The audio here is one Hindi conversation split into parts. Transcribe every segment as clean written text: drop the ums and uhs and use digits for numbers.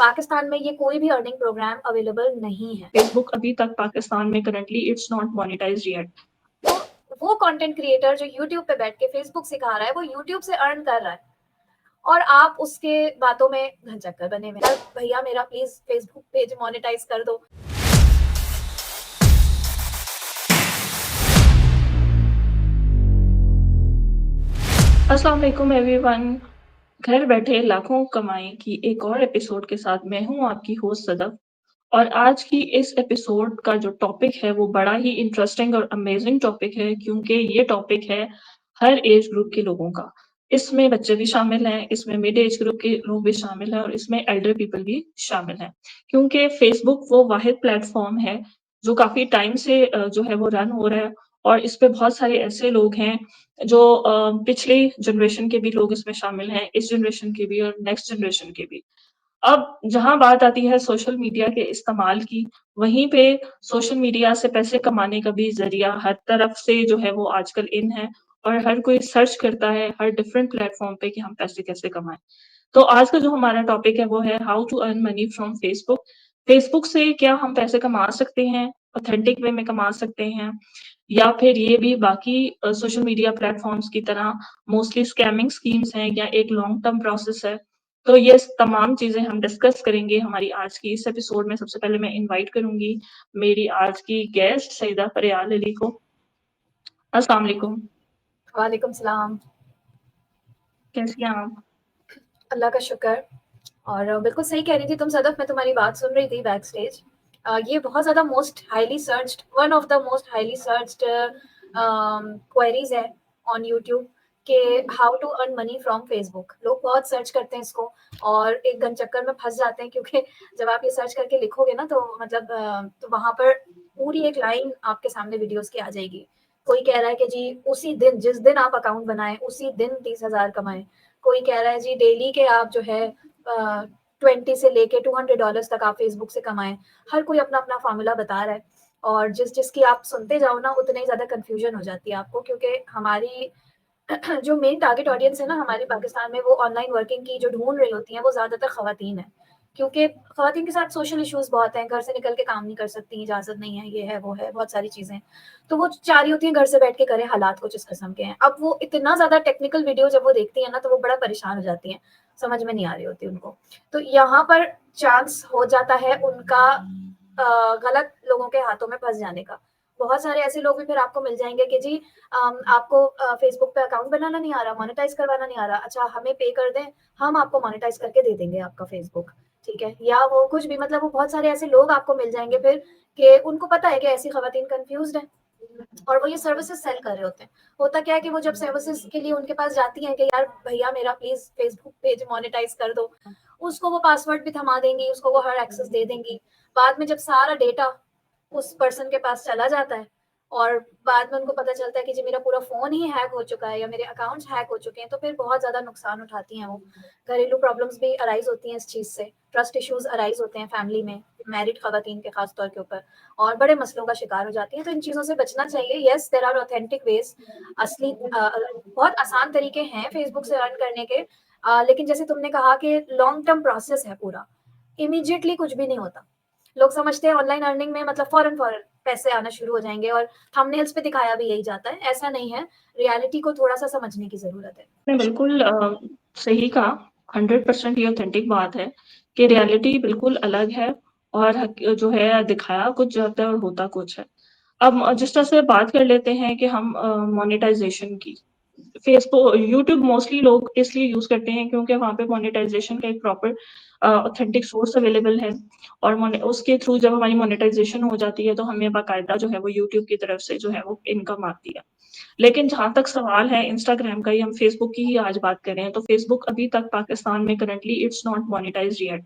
पाकिस्तान में ये कोई भी अर्निंग प्रोग्राम अवेलेबल नहीं है। फेसबुक अभी तक पाकिस्तान में currently it's not monetised yet. तो वो कंटेंट क्रिएटर जो यूट्यूब पे बैठ के फेसबुक सिखा रहा है वो यूट्यूब से अर्न कर रहा है और आप उसके बातों में घंचक्कर बने हुए हैं। भैया मेरा प्लीज फेसबुक पेज मोनेटाइज कर दो। अस्सलाम वालेकुम एवरीवन। घर बैठे लाखों कमाई की एक और एपिसोड के साथ मैं हूं आपकी होस्ट सदफ। और आज की इस एपिसोड का जो टॉपिक है वो बड़ा ही इंटरेस्टिंग और अमेजिंग टॉपिक है, क्योंकि ये टॉपिक है हर एज ग्रुप के लोगों का। इसमें बच्चे भी शामिल हैं, इसमें मिड एज ग्रुप के लोग भी शामिल हैं और इसमें एल्डर पीपल भी शामिल हैं, क्योंकि फेसबुक वो वाहिद प्लेटफॉर्म है जो काफी टाइम से जो है वो रन हो रहा है। और इस पे बहुत सारे ऐसे लोग हैं जो पिछली जनरेशन के भी लोग इसमें शामिल हैं, इस जनरेशन के भी और नेक्स्ट जनरेशन के भी। अब जहाँ बात आती है सोशल मीडिया के इस्तेमाल की, वहीं पे सोशल मीडिया से पैसे कमाने का भी ज़रिया हर तरफ से जो है वो आजकल इन है और हर कोई सर्च करता है हर डिफरेंट प्लेटफ़ॉर्म पे कि हम पैसे कैसे कमाएँ। तो आज का जो हमारा टॉपिक है वो है how to earn money from Facebook. Facebook से क्या हम पैसे कमा सकते हैं, ऑथेंटिक वे में कमा सकते हैं, या फिर ये भी बाकी सोशल मीडिया प्लेटफ़ॉर्म्स की तरह मोस्टली स्कैमिंग स्कीम्स हैं या एक लॉन्ग टर्म प्रोसेस है। तो ये तमाम चीज़ें हम डिस्कस करेंगे हमारी आज की इस एपिसोड में। सबसे पहले मैं इनवाइट करूँगी मेरी आज की गेस्ट सईदा फरियाल अली को। अस्सलाम वालेकुम। वालेकुम सलाम। कैसी हैं आप? अल्लाह का शुक्र। और बिल्कुल सही कह रही थी तुम सदफ, मैं तुम्हारी बात सुन रही थी बैक स्टेज। ये बहुत ज़्यादा most highly searched, one of the most highly searched queries है ऑन यूट्यूब के how to earn money from Facebook. लोग बहुत सर्च करते हैं इसको और एक घन चक्कर में फंस जाते हैं, क्योंकि जब आप ये सर्च करके लिखोगे ना तो मतलब तो वहाँ पर पूरी एक लाइन आपके सामने वीडियोस की आ जाएगी। कोई कह रहा है कि जी उसी दिन, जिस दिन आप अकाउंट बनाएं उसी दिन 30,000 कमाएं। कोई कह रहा है जी डेली के आप जो है 20 से लेके $200 तक आप फेसबुक से कमाएं। हर कोई अपना अपना फार्मूला बता रहा है और जिसकी आप सुनते जाओ ना उतनी ही ज़्यादा कन्फ्यूजन हो जाती है आपको, क्योंकि हमारी जो मेन टारगेट ऑडियंस है ना हमारे पाकिस्तान में, वो ऑनलाइन वर्किंग की जो ढूंढ रही होती हैं वो ज़्यादातर खवातीन है, क्योंकि खवातीन के साथ सोशल इश्यूज बहुत हैं। घर से निकल के काम नहीं कर सकती, इजाज़त नहीं है, ये है वो है, बहुत सारी चीज़ें। तो वो चाह रही होती हैं घर से बैठ के करें, हालात कुछ इस किस्म के हैं। अब वो इतना ज़्यादा टेक्निकल वीडियो जब वो देखती हैं ना तो वो बड़ा परेशान हो जाती हैं, समझ में नहीं आ रही होती उनको। तो यहाँ पर चांस हो जाता है उनका गलत लोगों के हाथों में फंस जाने का। बहुत सारे ऐसे लोग भी फिर आपको मिल जाएंगे कि जी आपको फेसबुक पे अकाउंट बनाना नहीं आ रहा, मोनेटाइज करवाना नहीं आ रहा, अच्छा हमें पे कर दें, हम आपको मोनेटाइज करके दे देंगे आपका फेसबुक, ठीक है। या वो कुछ भी, मतलब वो बहुत सारे ऐसे लोग आपको मिल जाएंगे फिर कि उनको पता है कि ऐसी खवातीन कंफ्यूज्ड है और वो ये सर्विसेज सेल कर रहे होते हैं। होता क्या है कि वो जब सर्विसेज के लिए उनके पास जाती हैं कि यार भैया मेरा प्लीज फेसबुक पेज मोनेटाइज कर दो, उसको वो पासवर्ड भी थमा देंगी, उसको वो हर एक्सेस दे देंगी। बाद में जब सारा डेटा उस पर्सन के पास चला जाता है और बाद में उनको पता चलता है कि जी मेरा पूरा फ़ोन ही हैक हो चुका है या मेरे अकाउंट्स हैक हो चुके हैं, तो फिर बहुत ज़्यादा नुकसान उठाती हैं वो। घरेलू प्रॉब्लम्स भी अराइज़ होती हैं इस चीज़ से, ट्रस्ट इश्यूज़ अराइज़ होते हैं फैमिली में, मैरिड ख़वातीन के ख़ास तौर के ऊपर, और बड़े मसलों का शिकार हो जाती हैं। तो इन चीज़ों से बचना चाहिए। Yes, there are authentic ways, असली बहुत आसान तरीके हैं फ़ेसबुक से अर्न करने के। लेकिन जैसे तुमने कहा कि लॉन्ग टर्म प्रोसेस है पूरा, इमीडिएटली कुछ भी नहीं होता। लोग समझते हैं ऑनलाइन अर्निंग में मतलब फ़ौरन-फ़ौरन पैसे आना शुरू हो जाएँगे और थंबनेल्स पे दिखाया भी यही जाता है, ऐसा नहीं है। रियलिटी को थोड़ा-सा समझने की ज़रूरत है। आपने बिल्कुल सही कहा। 100% ये ऑथेंटिक बात है कि रियलिटी बिल्कुल अलग है और जो है दिखाया कुछ जाता है और होता कुछ है। अब जिस तरह से बात कर लेते हैं कि हम मोनेटाइजेशन की, फेसबुक यूट्यूब मोस्टली लोग इसलिए यूज़ करते हैं क्योंकि वहाँ पे मोनेटाइजेशन का एक प्रॉपर ऑथेंटिक सोर्स अवेलेबल है। और उसके थ्रू जब हमारी मोनेटाइजेशन हो जाती है तो हमें बाकायदा जो है वो यूट्यूब की तरफ से जो है वो इनकम आती है। लेकिन जहाँ तक सवाल है इंस्टाग्राम का, या हम फेसबुक की ही आज बात कर रहे हैं, तो फेसबुक अभी तक पाकिस्तान में currently it's not monetised yet.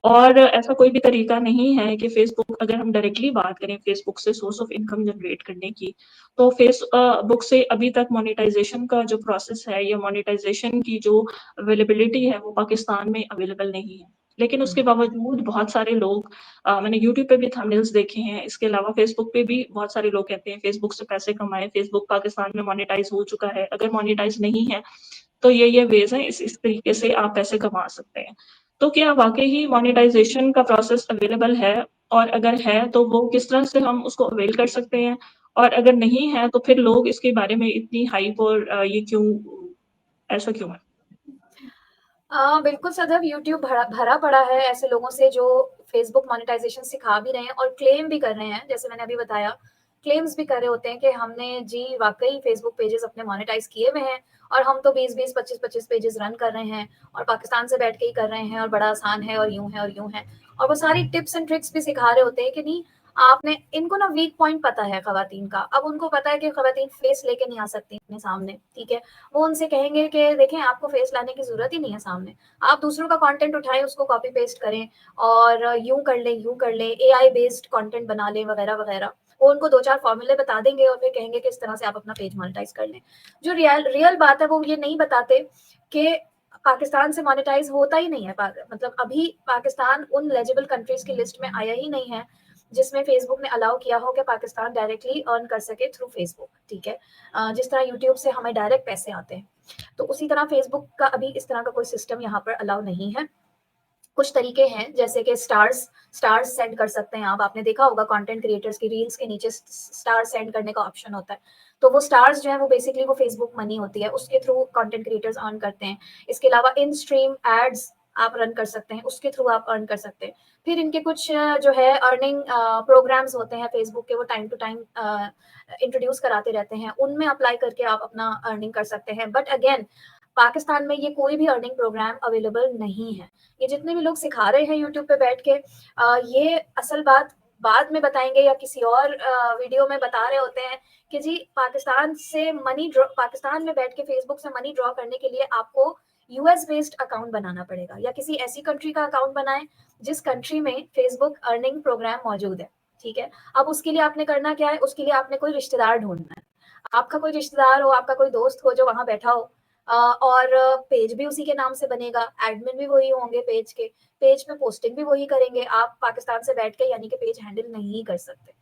और ऐसा कोई भी तरीका नहीं है कि फेसबुक, अगर हम डायरेक्टली बात करें फेसबुक से सोर्स ऑफ इनकम जनरेट करने की, तो फेसबुक से अभी तक मोनेटाइजेशन का जो प्रोसेस है या मोनेटाइजेशन की जो अवेलेबिलिटी है वो पाकिस्तान में अवेलेबल नहीं है। लेकिन उसके बावजूद बहुत सारे लोग, मैंने यूट्यूब पे भी थंबनेल्स देखे हैं, इसके अलावा फेसबुक पे भी बहुत सारे लोग कहते हैं फेसबुक से पैसे कमाएँ, फेसबुक पाकिस्तान में मोनेटाइज हो चुका है, अगर मोनेटाइज नहीं है तो ये वेज़ हैं, इस तरीके से आप पैसे कमा सकते हैं। तो क्या वाक़ई ही मोनेटाइज़ेशन का प्रोसेस अवेलेबल है? और अगर है तो वो किस तरह से हम उसको अवेल कर सकते हैं? और अगर नहीं है तो फिर लोग इसके बारे में इतनी हाइप और ये क्यों ऐसा क्यों है? बिल्कुल सदैव यूट्यूब भरा भरा पड़ा है ऐसे लोगों से जो फेसबुक मोनेटाइज़ेशन सिखा भी रहे हैं और क्लेम भी कर रहे हैं, जैसे मैंने अभी बताया, क्लेम्स भी कर रहे होते हैं कि हमने जी वाक़ई फेसबुक पेजेज़ अपने मोनेटाइज़ किए हुए हैं और हम तो 20-20, 25-25 पेजेज़ रन कर रहे हैं और पाकिस्तान से बैठ के ही कर रहे हैं और बड़ा आसान है और यूँ है और यूँ है। और वो सारी टिप्स एंड ट्रिक्स भी सिखा रहे होते हैं कि नहीं आपने इनको ना वीक पॉइंट पता है खवातीन का। अब उनको पता है कि खवातीन फेस लेके नहीं आ सकती अपने सामने, ठीक है? वो उनसे कहेंगे कि देखें आपको फेस लाने की ज़रूरत ही नहीं है सामने। आप दूसरों का कंटेंट उठाएँ, उसको कॉपी पेस्ट करें और यूँ कर लें, एआई बेस्ड कंटेंट बना लें वगैरह-वगैरह। वो उनको 2-4 फ़ॉर्मूले बता देंगे और फिर कहेंगे कि इस तरह से आप अपना पेज मोनेटाइज़ कर लें। जो रियल रियल बात है वो ये नहीं बताते कि पाकिस्तान से मोनेटाइज़ होता ही नहीं है मतलब अभी पाकिस्तान उन एलिजिबल कंट्रीज़ की लिस्ट में आया ही नहीं है, जिसमें फ़ेसबुक ने अलाउ किया हो कि पाकिस्तान डायरेक्टली अर्न कर सके थ्रू फ़ेसबुक, ठीक है? जिस तरह यूट्यूब से हमें डायरेक्ट पैसे आते हैं। तो उसी तरह फ़ेसबुक का अभी इस तरह का कोई सिस्टम यहाँ पर अलाउ नहीं है। कुछ तरीके हैं जैसे कि स्टार्स सेंड कर सकते हैं आप। आपने देखा होगा कंटेंट क्रिएटर्स की रील्स के नीचे स्टार सेंड करने का ऑप्शन होता है। तो वो स्टार्स जो है वो बेसिकली वो फेसबुक मनी होती है, उसके थ्रू कंटेंट क्रिएटर्स अर्न करते हैं। इसके अलावा इन स्ट्रीम एड्स आप रन कर सकते हैं, उसके थ्रू आप अर्न कर सकते हैं। फिर इनके कुछ जो है अर्निंग प्रोग्राम्स होते हैं फेसबुक के, वो टाइम टू टाइम इंट्रोड्यूस कराते रहते हैं, उनमें अप्लाई करके आप अपना अर्निंग कर सकते हैं। बट अगेन पाकिस्तान में ये कोई भी अर्निंग प्रोग्राम अवेलेबल नहीं है। ये जितने भी लोग सिखा रहे हैं यूट्यूब पे बैठ के ये असल बात बाद में बताएँगे या किसी और वीडियो में बता रहे होते हैं कि जी पाकिस्तान में बैठ के फेसबुक से मनी ड्रॉ करने के लिए आपको यूएस बेस्ड अकाउंट बनाना पड़ेगा या किसी ऐसी कंट्री का अकाउंट बनाएँ जिस कंट्री में फेसबुक अर्निंग प्रोग्राम मौजूद है, ठीक है? अब उसके लिए आपने करना क्या है, उसके लिए आपने कोई रिश्तेदार ढूँढना है। आपका कोई रिश्तेदार हो, आपका कोई दोस्त हो जो वहाँ बैठा हो और पेज भी उसी के नाम से बनेगा, एडमिन भी वही होंगे पेज के, पेज पे पोस्टिंग भी वही करेंगे, आप पाकिस्तान से बैठ के यानी कि पेज हैंडल नहीं कर सकते।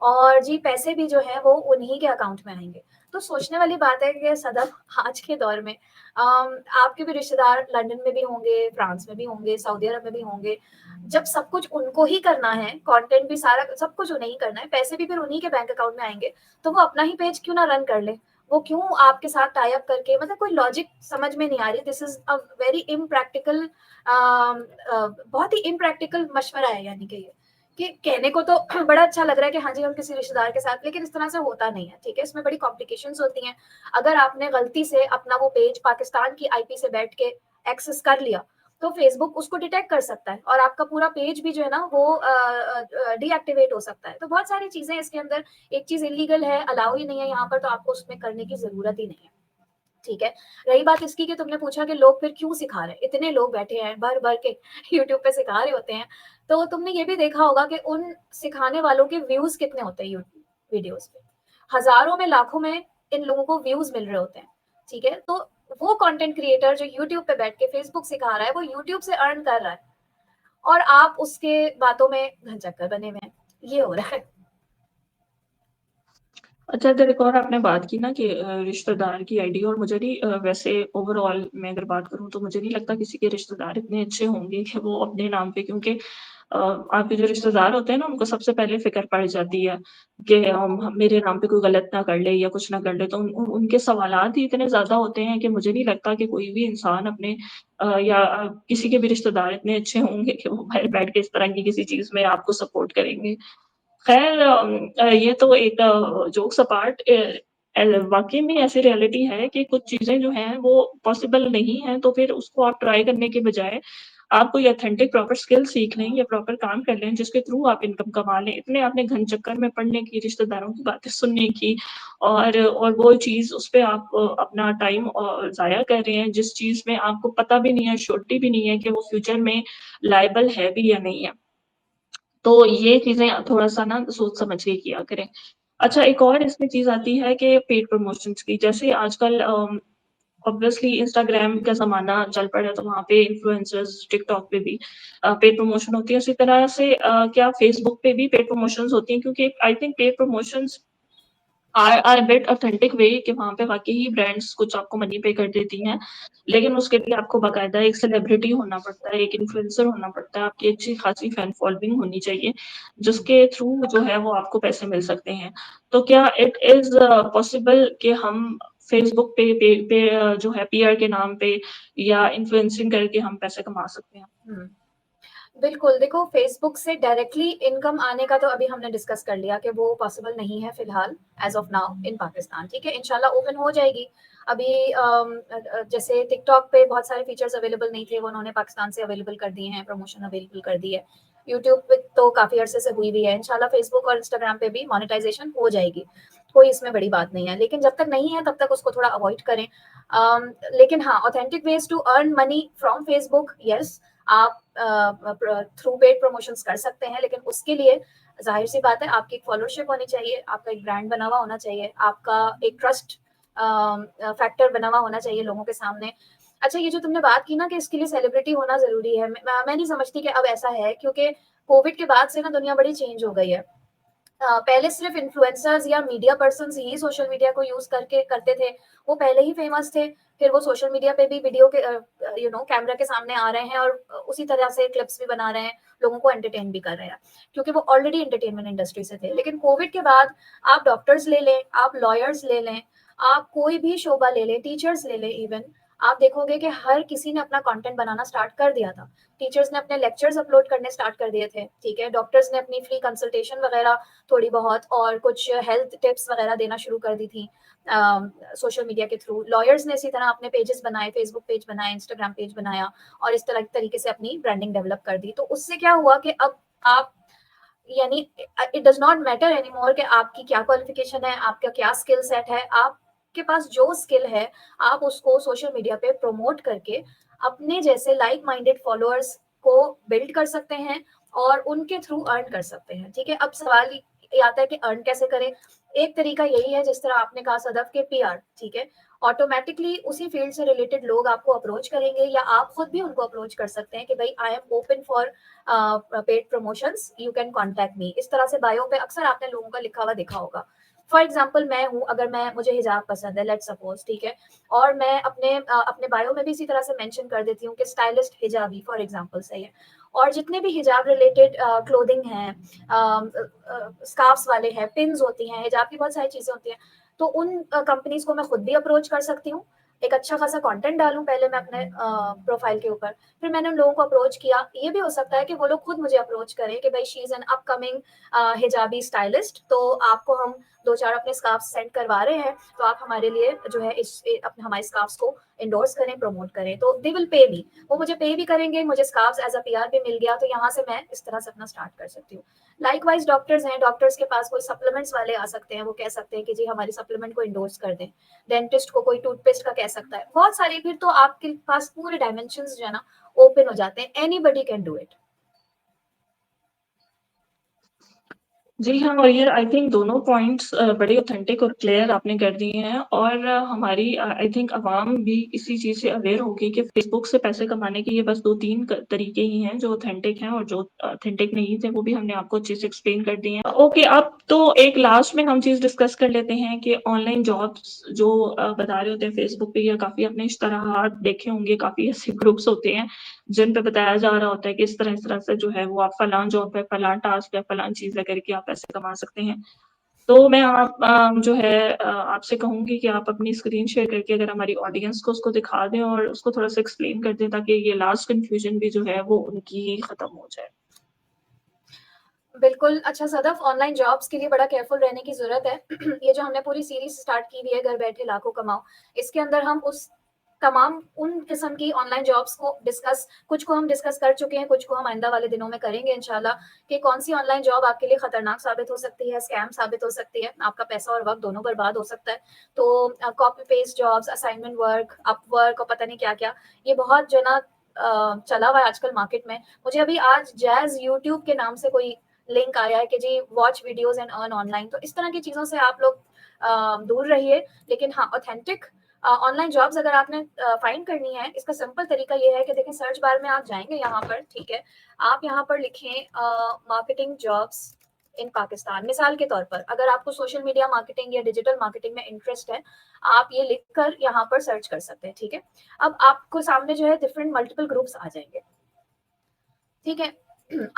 और जी पैसे भी जो हैं वो उन्हीं के अकाउंट में आएँगे। तो सोचने वाली बात है कि सदफ़ आज के दौर में आपके भी रिश्तेदार लंदन में भी होंगे, फ्रांस में भी होंगे, सऊदी अरब में भी होंगे। जब सब कुछ उनको ही करना है, कंटेंट भी सारा सब कुछ उन्हें ही करना है, पैसे भी फिर उन्हीं के बैंक अकाउंट में आएँगे, तो वो अपना ही पेज क्यों ना रन कर लें? वो क्यों आपके साथ टाई अप करके मतलब कोई लॉजिक समझ में नहीं आ रही। This is a very impractical बहुत ही इम्प्रैक्टिकल मशवरा है यानी कि ये, कि कहने को तो बड़ा अच्छा लग रहा है कि हाँ जी, हम किसी रिश्तेदार के साथ लेकिन इस तरह से होता नहीं है, ठीक है? इसमें बड़ी कॉम्प्लिकेशंस होती हैं। अगर आपने गलती से अपना वो पेज पाकिस्तान की आईपी से बैठ के एक्सेस कर लिया, तो फ़ेसबुक उसको डिटेक्ट कर सकता है और आपका पूरा पेज भी जो है ना वो डीएक्टिवेट हो सकता है। तो बहुत सारी चीज़ें इसके अंदर एक चीज़ इल्लीगल है, अलाउ ही नहीं है यहाँ पर तो आपको उसमें करने की ज़रूरत ही नहीं है। ठीक है। रही बात इसकी कि तुमने पूछा कि लोग फिर क्यों सिखा रहे हैं? इतने लोग बैठे हैं भर-भर के यूट्यूब पे सिखा रहे होते हैं। तो तुमने ये भी देखा होगा कि उन सिखाने वालों के व्यूज़ कितने होते हैं यूट्यूब वीडियोज़ पे। हज़ारों में, लाखों में इन लोगों को व्यूज़ मिल रहे होते हैं। ठीक है? तो वो कंटेंट क्रिएटर जो यूट्यूब पे बैठ के फेसबुक सिखा रहा है, वो यूट्यूब से अर्न कर रहा है और आप उसके बातों में घचक्कर बने हुए हैं। ये हो रहा है। अच्छा, इधर एक और आपने बात की ना कि रिश्तेदार की आईडी और मुझे नहीं वैसे ओवरऑल मैं अगर बात करूँ तो मुझे नहीं लगता किसी के रिश्तेदार इतने अच्छे होंगे कि वो अपने नाम पे क्योंकि आपके जो रिश्तेदार होते हैं ना उनको सबसे पहले फ़िक्र पड़ जाती है कि मेरे नाम पे कोई गलत ना कर ले या कुछ ना कर ले तो उनके सवालात ही इतने ज़्यादा होते हैं कि मुझे नहीं लगता कि कोई भी इंसान अपने किसी के भी रिश्तेदार इतने अच्छे होंगे कि वो घर बैठ के इस तरह की किसी चीज़ में आपको सपोर्ट करेंगे। ख़ैर ये तो एक जोक्स अपार्ट वाक़ई में ऐसी रियलिटी है कि कुछ चीज़ें जो हैं वो पॉसिबल नहीं हैं, तो फिर उसको आप ट्राई करने के बजाय आप कोई ऑथेंटिक प्रॉपर स्किल सीख लें या प्रॉपर काम कर लें, जिसके थ्रू आप इनकम कमा लें। इतने आपने घन चक्कर में पढ़ने की, रिश्तेदारों की बातें सुनने की और वो चीज़ उस पे आप अपना टाइम ज़ाया कर रहे हैं, जिस चीज़ में आपको पता भी नहीं है, श्योरिटी भी नहीं है कि वो फ्यूचर में लायबल है भी या नहीं है। तो ये चीज़ें थोड़ा-सा ना सोच समझ के किया करें। अच्छा एक और इसमें चीज़ आती है कि पेड प्रमोशंस की, जैसे आजकल ऑब्वियसली इंस्टाग्राम का ज़माना चल पड़ा है, तो वहाँ पे इन्फ्लुएंसर्स, टिकटॉक पे भी पेड प्रमोशन होती है। उसी तरह से क्या फ़ेसबुक पे भी पेड प्रमोशंस होती हैं? क्योंकि I think paid promotions are bit authentic way कि वहाँ पे वाक़ई ही ब्रांड्स कुछ आपको मनी पे कर देती हैं, लेकिन उसके लिए आपको बाकायदा एक सेलिब्रिटी होना पड़ता है, एक इन्फ्लुएंसर होना पड़ता है, आपकी अच्छी खासी फैन फॉलोइंग होनी चाहिए, जिसके थ्रू जो है वो आपको पैसे मिल सकते हैं। तो क्या इट इज़ पॉसिबल कि हम फेसबुक पे जो है पीआर के नाम पे या इन्फ्लुएंसिंग करके हम पैसे कमा सकते हैं? हुँ। बिल्कुल, देखो फ़ेसबुक से डायरेक्टली इनकम आने का तो अभी हमने डिस्कस कर लिया कि वो पॉसिबल नहीं है फ़िलहाल as of now in Pakistan, ठीक है? इंशाल्लाह ओपन हो जाएगी। अभी जैसे टिकटॉक पे बहुत सारे फीचर्स अवेलेबल नहीं थे, वो उन्होंने पाकिस्तान से अवेलेबल कर दिए हैं, प्रमोशन अवेलेबल कर दी है। यूट्यूब पे तो काफ़ी अरसे से हुई भी है, इंशाल्लाह फ़ेसबुक और इंस्टाग्राम पे भी मोनेटाइज़ेशन हो जाएगी, कोई इसमें बड़ी बात नहीं है। लेकिन जब तक नहीं है, तब तक उसको थोड़ा अवॉइड करें। लेकिन हाँ, authentic ways to earn money from Facebook, yes, आप थ्रू पेड प्रमोशंस कर सकते हैं, लेकिन उसके लिए ज़ाहिर सी बात है आपकी एक फॉलोअरशिप होनी चाहिए, आपका एक ब्रांड बना हुआ होना चाहिए, आपका एक ट्रस्ट फैक्टर बना हुआ होना चाहिए लोगों के सामने। अच्छा, ये जो तुमने बात की ना कि इसके लिए सेलिब्रिटी होना ज़रूरी है, मैं नहीं समझती कि अब ऐसा है, क्योंकि कोविड के बाद से ना दुनिया बड़ी चेंज हो गई है। पहले सिर्फ इन्फ्लुएंसर्स या मीडिया पर्सन्स ही सोशल मीडिया को यूज़ करके करते थे। वो पहले ही फेमस थे, फिर वो सोशल मीडिया पे भी वीडियो के कैमरा के सामने आ रहे हैं और उसी तरह से क्लिप्स भी बना रहे हैं, लोगों को एंटरटेन भी कर रहे हैं, क्योंकि वो ऑलरेडी एंटरटेनमेंट इंडस्ट्री से थे। लेकिन कोविड के बाद आप डॉक्टर्स ले लें, आप लॉयर्स ले लें, आप कोई भी शोबा ले लें, टीचर्स ले लें इवन, आप देखोगे कि हर किसी ने अपना कंटेंट बनाना स्टार्ट कर दिया था। टीचर्स ने अपने लेक्चर्स अपलोड करने स्टार्ट कर दिए थे, ठीक है? डॉक्टर्स ने अपनी फ्री कंसल्टेशन वगैरह थोड़ी बहुत और कुछ हेल्थ टिप्स वगैरह देना शुरू कर दी थी सोशल मीडिया के थ्रू। लॉयर्स ने इसी तरह अपने पेजेस बनाए, फेसबुक पेज बनाए, इंस्टाग्राम पेज बनाया और इस तरह तरीके से अपनी ब्रांडिंग डेवलप कर दी। तो उससे क्या हुआ कि अब आप, यानी it does not matter anymore कि आपकी क्या क्वालिफिकेशन है, आपका क्या स्किल सेट है, आपके पास जो स्किल है आप उसको सोशल मीडिया पे प्रमोट करके अपने जैसे लाइक माइंडेड फॉलोअर्स को बिल्ड कर सकते हैं और उनके थ्रू अर्न कर सकते हैं, ठीक है? अब सवाल ये आता है कि अर्न कैसे करें। एक तरीका यही है जिस तरह आपने कहा सदफ के पीआर, ठीक है? ऑटोमेटिकली उसी फील्ड से रिलेटेड लोग आपको अप्रोच करेंगे या आप खुद भी उनको अप्रोच कर सकते हैं कि भाई I am open for paid promotions, you can contact me. इस तरह से बायो पे अक्सर आपने लोगों का लिखा हुआ देखा होगा। फॉर एग्जाम्पल मैं हूँ, अगर मैं मुझे हिजाब पसंद है, लेट्स सपोज, ठीक है? और मैं अपने बायो में भी इसी तरह से मेंशन कर देती हूँ कि स्टाइलिस्ट हिजाबी, फॉर एग्जाम्पल, सही है? और जितने भी हिजाब रिलेटेड क्लोथिंग हैं, स्कार्फ्स वाले हैं, पिन्स होती हैं, हिजाब की बहुत सारी चीजें होती हैं, तो उन कंपनीज को मैं खुद भी अप्रोच कर सकती हूँ। एक अच्छा खासा कंटेंट डालूं पहले मैं अपने प्रोफाइल के ऊपर, फिर मैंने उन लोगों को अप्रोच किया। ये भी हो सकता है कि वो लोग खुद मुझे अप्रोच करें कि भाई she is an upcoming hijabi stylist, तो आपको हम दो चार अपने स्कार्फ सेंड करवा रहे हैं, तो आप हमारे लिए जो है अपने हमारे स्कार्फ्स को इंडोर्स करें, प्रमोट करें, तो दे विल पे मी। वो मुझे पे भी करेंगे, मुझे स्कार्फ्स एज अ पीआर भी मिल गया, तो यहाँ से मैं इस तरह से अपना स्टार्ट कर सकती हूँ। लाइकवाइज डॉक्टर्स हैं, डॉक्टर्स के पास कोई सप्लीमेंट्स वाले आ सकते हैं, वो कह सकते हैं कि जी हमारी सप्लीमेंट को इंडोर्स कर दें। डेंटिस्ट को कोई टूथपेस्ट का कह सकता है, बहुत सारी, फिर तो आपके पास पूरे डायमेंशन जो है ना ओपन हो जाते हैं। Anybody can do it. जी हाँ, और ये आई थिंक दोनों पॉइंट्स बड़े ऑथेंटिक और क्लियर आपने कर दिए हैं और हमारी आई थिंक अवाम भी इसी चीज़ से अवेयर होगी कि फ़ेसबुक से पैसे कमाने के ये बस 2-3 क तरीके ही हैं जो ऑथेंटिक हैं और जो ऑथेंटिक नहीं थे, वो भी हमने आपको अच्छे से एक्सप्लेन कर दिए हैं। ओके, अब तो एक लास्ट में हम चीज़ डिस्कस कर लेते हैं कि ऑनलाइन जॉब्स जो बता रहे होते हैं फ़ेसबुक पे या काफ़ी आपने इश्तहारात देखे होंगे, काफ़ी ऐसे ग्रुप्स होते हैं जिन पे बताया जा रहा होता है कि इस तरह से जो है वो आप फलाँ जॉब है, फलाँ टास्क है, फलाँ चीज़ है करके आप पैसे कमा सकते हैं। तो मैं जो है आपसे कहूँगी कि आप अपनी स्क्रीन शेयर करके अगर हमारी ऑडियंस को उसको दिखा दें और उसको थोड़ा-सा एक्सप्लेन कर दें ताकि ये लास्ट कन्फ्यूजन भी जो है वो उनकी खत्म हो जाए। बिल्कुल। अच्छा सदफ, ऑनलाइन जॉब्स के लिए बड़ा केयरफुल रहने की ज़रूरत है। ये जो हमने पूरी सीरीज़ स्टार्ट की हुई है, घर बैठे लाखों कमाओ, इसके अंदर हम उस तमाम उन किस्म की ऑनलाइन जॉब्स को डिस्कस, कुछ को हम डिस्कस कर चुके हैं, कुछ को हम आइंदा वाले दिनों में करेंगे इंशाल्लाह, कि कौन-सी ऑनलाइन जॉब आपके लिए खतरनाक साबित हो सकती है, स्कैम साबित हो सकती है, आपका पैसा और वक़्त दोनों बर्बाद हो सकता है। तो copy paste jobs, assignment work, Upwork और पता नहीं क्या-क्या, ये बहुत जो है ना चला हुआ है आजकल मार्केट में। मुझे अभी आज जैज़ यूट्यूब के नाम से कोई लिंक आया है कि जी watch videos and earn online, तो इस तरह की चीज़ों से आप लोग दूर रहिए। लेकिन हाँ, ऑथेंटिक ऑनलाइन जॉब्स अगर आपने फाइंड करनी है, इसका सिंपल तरीका ये है कि देखिए सर्च बार में आप जाएँगे यहाँ पर, ठीक है? आप यहाँ पर लिखें मार्केटिंग जॉब्स, इन पाकिस्तान। मिसाल के तौर पर अगर आपको सोशल मीडिया मार्केटिंग या डिजिटल मार्केटिंग में इंटरेस्ट है, आप ये लिखकर यहाँ पर सर्च कर सकते हैं, ठीक है। अब आपको सामने जो है डिफरेंट मल्टीपल ग्रुप्स आ जाएंगे, ठीक है।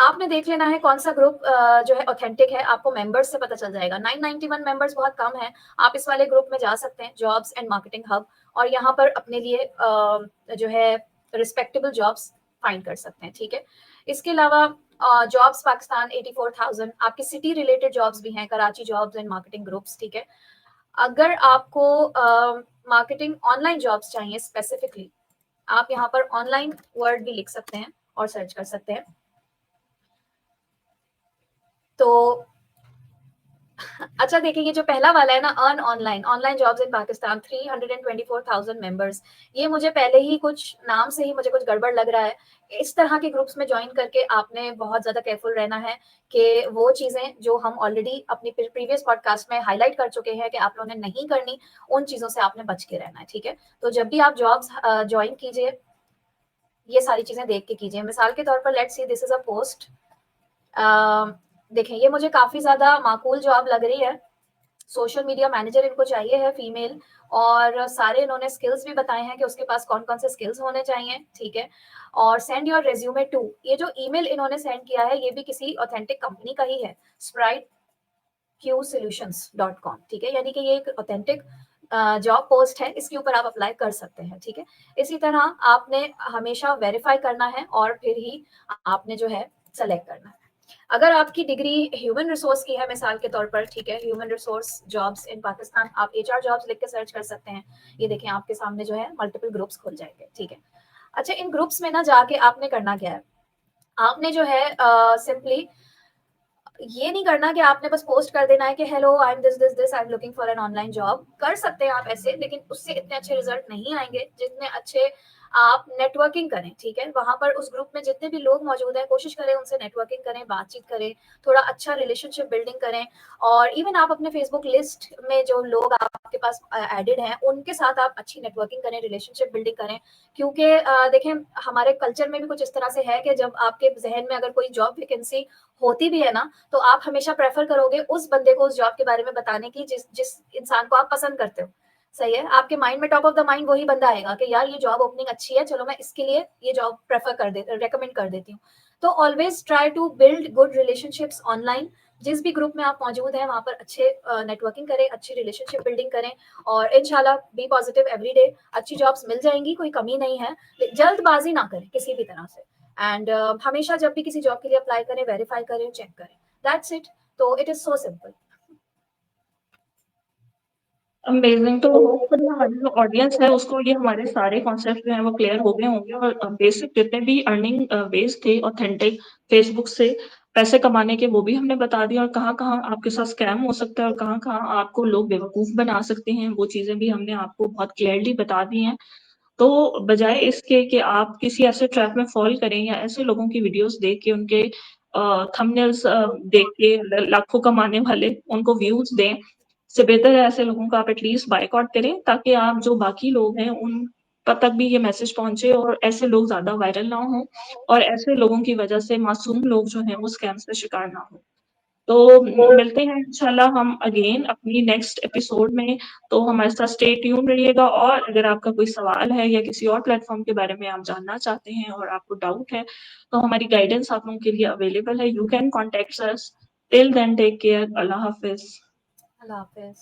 आपने देख लेना है कौन सा ग्रुप जो है ऑथेंटिक है, आपको मेंबर्स से पता चल जाएगा। 991 मेंबर्स बहुत कम है, आप इस वाले ग्रुप में जा सकते हैं, जॉब्स एंड मार्केटिंग हब, और यहाँ पर अपने लिए जो है रिस्पेक्टेबल जॉब्स फाइंड कर सकते हैं, ठीक है। इसके अलावा जॉब्स पाकिस्तान 84,000, आपकी सिटी रिलेटेड जॉब्स भी हैं, Karachi jobs and marketing groups, ठीक है। अगर आपको मार्केटिंग ऑनलाइन जॉब्स चाहिए स्पेसिफिकली, आप यहाँ पर ऑनलाइन वर्ड भी लिख सकते हैं और सर्च कर सकते हैं। तो अच्छा देखिए, ये जो पहला वाला है ना, earn online, online jobs in Pakistan 324,000 members, ये मुझे पहले ही कुछ नाम से ही मुझे कुछ गड़बड़ लग रहा है। इस तरह के ग्रुप्स में ज्वाइन करके आपने बहुत ज्यादा केयरफुल रहना है कि वो चीजें जो हम ऑलरेडी अपनी प्रीवियस पॉडकास्ट में हाईलाइट कर चुके हैं कि आप लोगों ने नहीं करनी, उन चीजों से आपने बच के रहना है, ठीक है। तो जब भी आप जॉब्स ज्वाइन कीजिए, ये सारी चीजें देख के कीजिए। मिसाल के तौर पर let's see this is a post, देखें ये मुझे काफी ज्यादा माकूल जॉब लग रही है। सोशल मीडिया मैनेजर इनको चाहिए है, फीमेल, और सारे इन्होंने स्किल्स भी बताए हैं कि उसके पास कौन कौन से स्किल्स होने चाहिए, ठीक है। और सेंड योर रेज्यूमे टू, ये जो ईमेल इन्होंने सेंड किया है ये भी किसी ऑथेंटिक कंपनी का ही है, spritesolutions.com, ठीक है। यानी कि ये एक ऑथेंटिक जॉब पोस्ट है, इसके ऊपर आप अप्लाई कर सकते हैं, ठीक है। इसी तरह आपने हमेशा वेरीफाई करना है और फिर ही आपने जो है सेलेक्ट करना है। अगर आपकी डिग्री ह्यूमन रिसोर्स की है मिसाल के तौर पर, ठीक है, human resource jobs in Pakistan, आप एचआर जॉब्स लिख के सर्च कर सकते हैं। ये देखें आपके सामने जो है मल्टीपल ग्रुप्स खुल जाएंगे, ठीक है। अच्छा, इन ग्रुप्स में ना जाके आपने करना क्या है, आपने जो है सिंपली ये नहीं करना कि आपने बस पोस्ट कर देना है कि hello I am this this this, I am looking for an online job. कर सकते हैं आप ऐसे, लेकिन उससे इतने अच्छे रिजल्ट नहीं आएंगे जितने अच्छे आप नेटवर्किंग करें, ठीक है। वहां पर उस ग्रुप में जितने भी लोग मौजूद हैं, कोशिश करें उनसे नेटवर्किंग करें, बातचीत करें, थोड़ा अच्छा रिलेशनशिप बिल्डिंग करें। और इवन आप अपने फेसबुक लिस्ट में जो लोग आपके पास एडेड हैं उनके साथ आप अच्छी नेटवर्किंग करें, रिलेशनशिप बिल्डिंग करें। क्योंकि देखें हमारे कल्चर में भी कुछ इस तरह से है कि जब आपके जहन में अगर कोई जॉब वैकेंसी होती भी है ना, तो आप हमेशा प्रेफर करोगे उस बंदे को उस जॉब के बारे में बताने की जिस जिस इंसान को आप पसंद करते हो, सही है। आपके माइंड में टॉप ऑफ द माइंड वही बंदा आएगा कि यार ये जॉब ओपनिंग अच्छी है, चलो मैं इसके लिए ये जॉब रेकमेंड कर देती हूँ। तो always try to build good relationships online. जिस भी ग्रुप में आप मौजूद हैं वहां पर अच्छे नेटवर्किंग करें, अच्छी रिलेशनशिप बिल्डिंग करें, और इंशाल्लाह बी पॉजिटिव एवरी डे, अच्छी जॉब्स मिल जाएंगी, कोई कमी नहीं है। जल्दबाजी ना करें किसी भी तरह से, एंड हमेशा जब भी किसी जॉब के लिए अप्लाई करें, वेरीफाई करें, चेक करें, दैट्स इट। तो it is so simple. Amazing. तो होपफुली हमारी जो ऑडियंस है उसको ये हमारे सारे कॉन्सेप्ट जो हैं वो क्लियर हो गए होंगे, और बेसिक जितने भी अर्निंग वेज थे ऑथेंटिक फेसबुक से पैसे कमाने के, वो भी हमने बता दिया, और कहाँ-कहाँ आपके साथ स्कैम हो सकता है और कहाँ-कहाँ आपको लोग बेवकूफ़ बना सकते हैं, वो चीज़ें भी हमने आपको बहुत क्लियरली बता दी हैं। तो बजाय इसके कि आप किसी ऐसे ट्रैप में फ़ॉल करें या ऐसे लोगों की वीडियोज़ देख के उनके थंबनेल्स देख के लाखों कमाने वाले उनको व्यूज़ दें, इससे बेहतर है ऐसे लोगों का आप एटलीस्ट बायकॉट करें, ताकि आप जो बाकी लोग हैं उन तक भी ये मैसेज पहुँचे और ऐसे लोग ज़्यादा वायरल ना हों, और ऐसे लोगों की वजह से मासूम लोग जो हैं वो स्कैम्स का शिकार ना हों। तो मिलते हैं इंशाल्लाह हम अगेन अपनी नेक्स्ट एपिसोड में। तो हमारे साथ स्टे ट्यून रहिएगा, और अगर आपका कोई सवाल है या किसी और प्लेटफ़ॉर्म के बारे में आप जानना चाहते हैं और आपको डाउट है, तो हमारी गाइडेंस आप लोगों के लिए अवेलेबल है। You can contact us. Till then take care. अल्लाह हाफ़िज़। अल्लाह हाफिज।